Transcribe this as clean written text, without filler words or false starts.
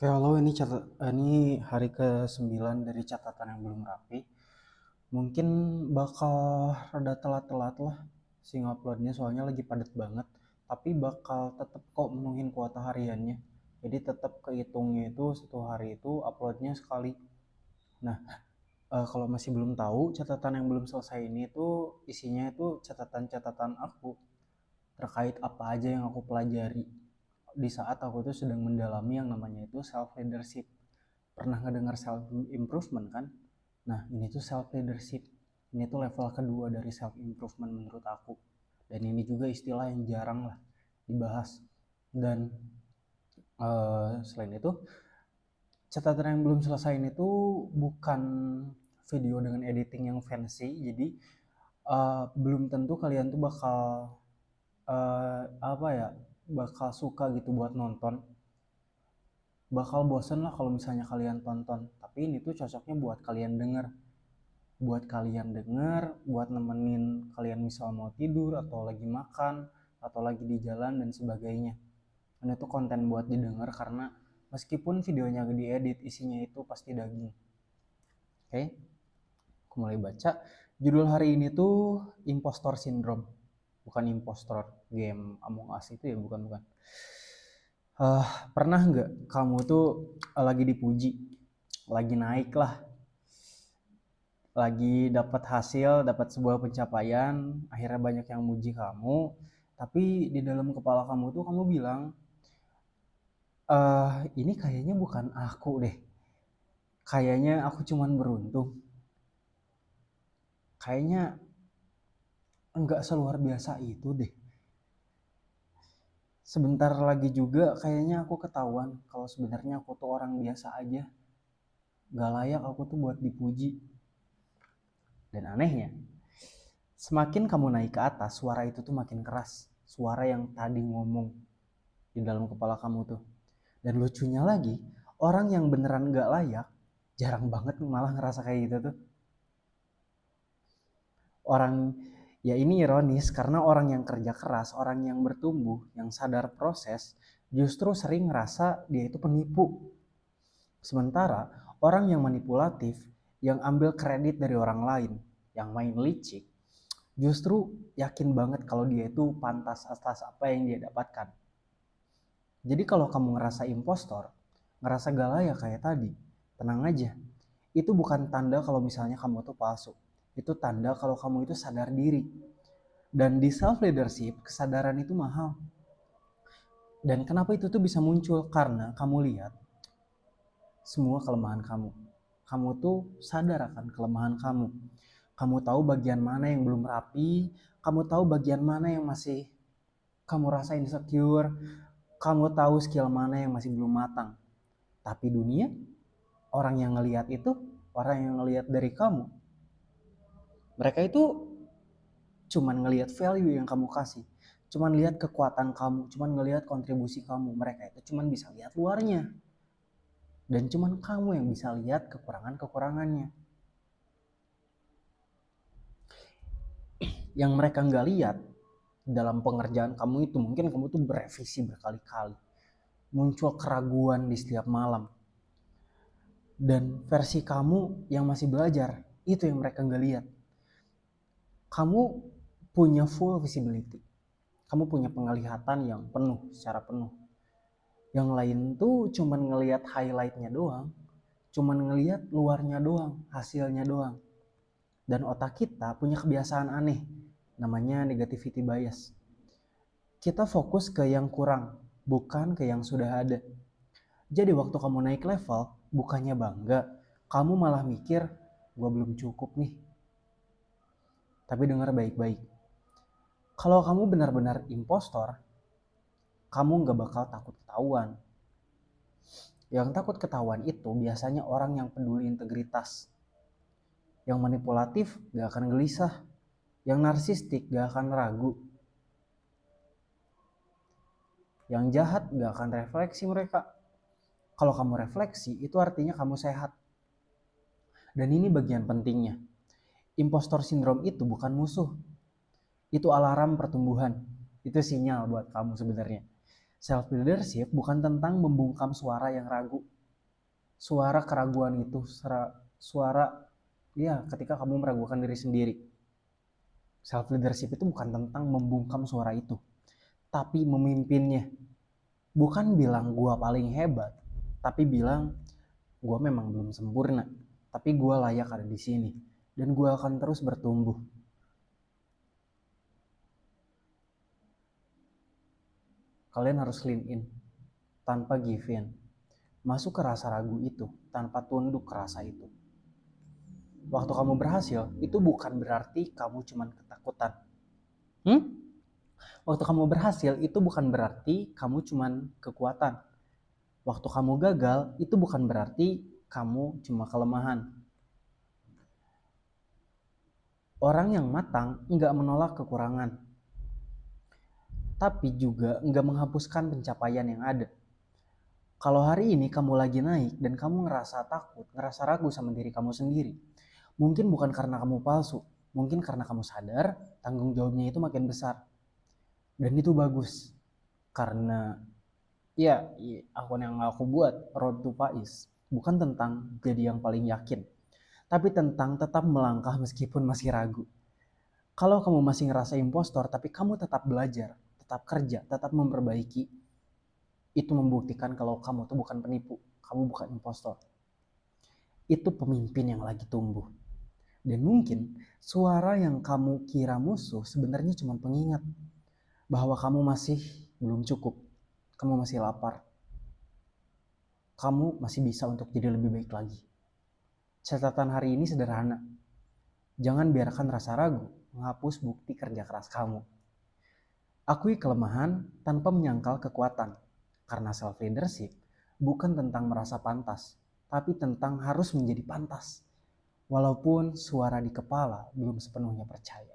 Oke, halo, ini hari ke-9 dari catatan yang belum rapi. Mungkin bakal rada telat-telat lah si nguploadnya soalnya lagi padat banget. Tapi bakal tetap kok menuhin kuota hariannya. Jadi tetap kehitungnya itu satu hari itu uploadnya sekali. Nah, kalau masih belum tahu, catatan yang belum selesai ini tuh isinya itu catatan-catatan aku terkait apa aja yang aku pelajari di saat aku tuh sedang mendalami yang namanya itu self leadership. Pernah ngedengar self improvement kan? Nah, ini tuh self leadership. Ini tuh level kedua dari self improvement menurut aku. Dan ini juga istilah yang jarang lah dibahas. Dan selain itu, catatan yang belum selesai ini tuh bukan video dengan editing yang fancy. Jadi belum tentu kalian tuh bakal apa ya, bakal suka gitu buat nonton. Bakal bosen lah kalau misalnya kalian tonton. Tapi ini tuh cocoknya buat kalian denger, buat nemenin kalian misal mau tidur atau lagi makan atau lagi di jalan dan sebagainya. Ini tuh konten buat didengar karena meskipun videonya diedit isinya itu pasti daging. Oke, aku mulai baca. Judul hari ini tuh Impostor Syndrome. Bukan impostor game Among Us itu ya, bukan. Pernah nggak kamu tuh lagi dipuji, lagi naik lah, lagi dapat hasil, dapat sebuah pencapaian, akhirnya banyak yang muji kamu, tapi di dalam kepala kamu tuh kamu bilang, ini kayaknya bukan aku deh, kayaknya aku cuman beruntung, kayaknya enggak seluar biasa itu deh. Sebentar lagi juga kayaknya aku ketahuan kalau sebenarnya aku tuh orang biasa aja, gak layak aku tuh buat dipuji. Dan anehnya, semakin kamu naik ke atas, suara itu tuh makin keras. Suara yang tadi ngomong di dalam kepala kamu tuh. Dan lucunya lagi, orang yang beneran gak layak, jarang banget malah ngerasa kayak gitu tuh. Orang, ya ini ironis, karena orang yang kerja keras, orang yang bertumbuh, yang sadar proses, justru sering ngerasa dia itu penipu. Sementara, orang yang manipulatif, yang ambil kredit dari orang lain, yang main licik, justru yakin banget kalau dia itu pantas atas apa yang dia dapatkan. Jadi kalau kamu ngerasa impostor, ngerasa gak layak kayak tadi, tenang aja. Itu bukan tanda kalau misalnya kamu tuh palsu. Itu tanda kalau kamu itu sadar diri. Dan di self leadership, kesadaran itu mahal. Dan kenapa itu tuh bisa muncul? Karena kamu lihat semua kelemahan kamu. Kamu tuh sadar akan kelemahan kamu. Kamu tahu bagian mana yang belum rapi, kamu tahu bagian mana yang masih kamu rasa insecure, kamu tahu skill mana yang masih belum matang. Tapi dunia, orang yang ngelihat itu, orang yang ngelihat dari kamu, mereka itu cuman ngelihat value yang kamu kasih, cuman lihat kekuatan kamu, cuman ngelihat kontribusi kamu. Mereka itu cuman bisa lihat luarnya, dan cuman kamu yang bisa lihat kekurangan-kekurangannya. Yang mereka nggak lihat dalam pengerjaan kamu itu, mungkin kamu tuh berevisi berkali-kali, muncul keraguan di setiap malam, dan versi kamu yang masih belajar itu yang mereka nggak lihat. Kamu punya full visibility, kamu punya penglihatan yang penuh, secara penuh. Yang lain tuh cuman ngelihat highlightnya doang, cuman ngelihat luarnya doang, hasilnya doang. Dan otak kita punya kebiasaan aneh, namanya negativity bias. Kita fokus ke yang kurang, bukan ke yang sudah ada. Jadi waktu kamu naik level, bukannya bangga, kamu malah mikir, gua belum cukup nih. Tapi dengar baik-baik, kalau kamu benar-benar impostor, kamu gak bakal takut ketahuan. Yang takut ketahuan itu biasanya orang yang peduli integritas. Yang manipulatif gak akan gelisah. Yang narsistik gak akan ragu. Yang jahat gak akan refleksi mereka. Kalau kamu refleksi, itu artinya kamu sehat. Dan ini bagian pentingnya. Impostor syndrome itu bukan musuh. Itu alarm pertumbuhan. Itu sinyal buat kamu sebenarnya. Self leadership bukan tentang membungkam suara yang ragu. Suara keraguan itu, suara ya ketika kamu meragukan diri sendiri. Self leadership itu bukan tentang membungkam suara itu, tapi memimpinnya. Bukan bilang gua paling hebat, tapi bilang gua memang belum sempurna, tapi gua layak ada di sini dan gua akan terus bertumbuh. Kalian harus lean in tanpa give in. Masuk ke rasa ragu itu tanpa tunduk ke rasa itu. Waktu kamu berhasil, itu bukan berarti kamu cuma ketakutan. Waktu kamu berhasil, itu bukan berarti kamu cuma kekuatan. Waktu kamu gagal, itu bukan berarti kamu cuma kelemahan. Orang yang matang nggak menolak kekurangan, tapi juga nggak menghapuskan pencapaian yang ada. Kalau hari ini kamu lagi naik dan kamu ngerasa takut, ngerasa ragu sama diri kamu sendiri, mungkin bukan karena kamu palsu, mungkin karena kamu sadar tanggung jawabnya itu makin besar. Dan itu bagus, karena ya akun yang aku buat, Road to Faiz, bukan tentang jadi yang paling yakin, tapi tentang tetap melangkah meskipun masih ragu. Kalau kamu masih ngerasa impostor, tapi kamu tetap belajar, tetap kerja, tetap memperbaiki, itu membuktikan kalau kamu tuh bukan penipu, kamu bukan impostor. Itu pemimpin yang lagi tumbuh. Dan mungkin suara yang kamu kira musuh sebenarnya cuma pengingat bahwa kamu masih belum cukup, kamu masih lapar, kamu masih bisa untuk jadi lebih baik lagi. Catatan hari ini sederhana. Jangan biarkan rasa ragu menghapus bukti kerja keras kamu. Akui kelemahan tanpa menyangkal kekuatan. Karena self leadership bukan tentang merasa pantas, tapi tentang harus menjadi pantas. Walaupun suara di kepala belum sepenuhnya percaya.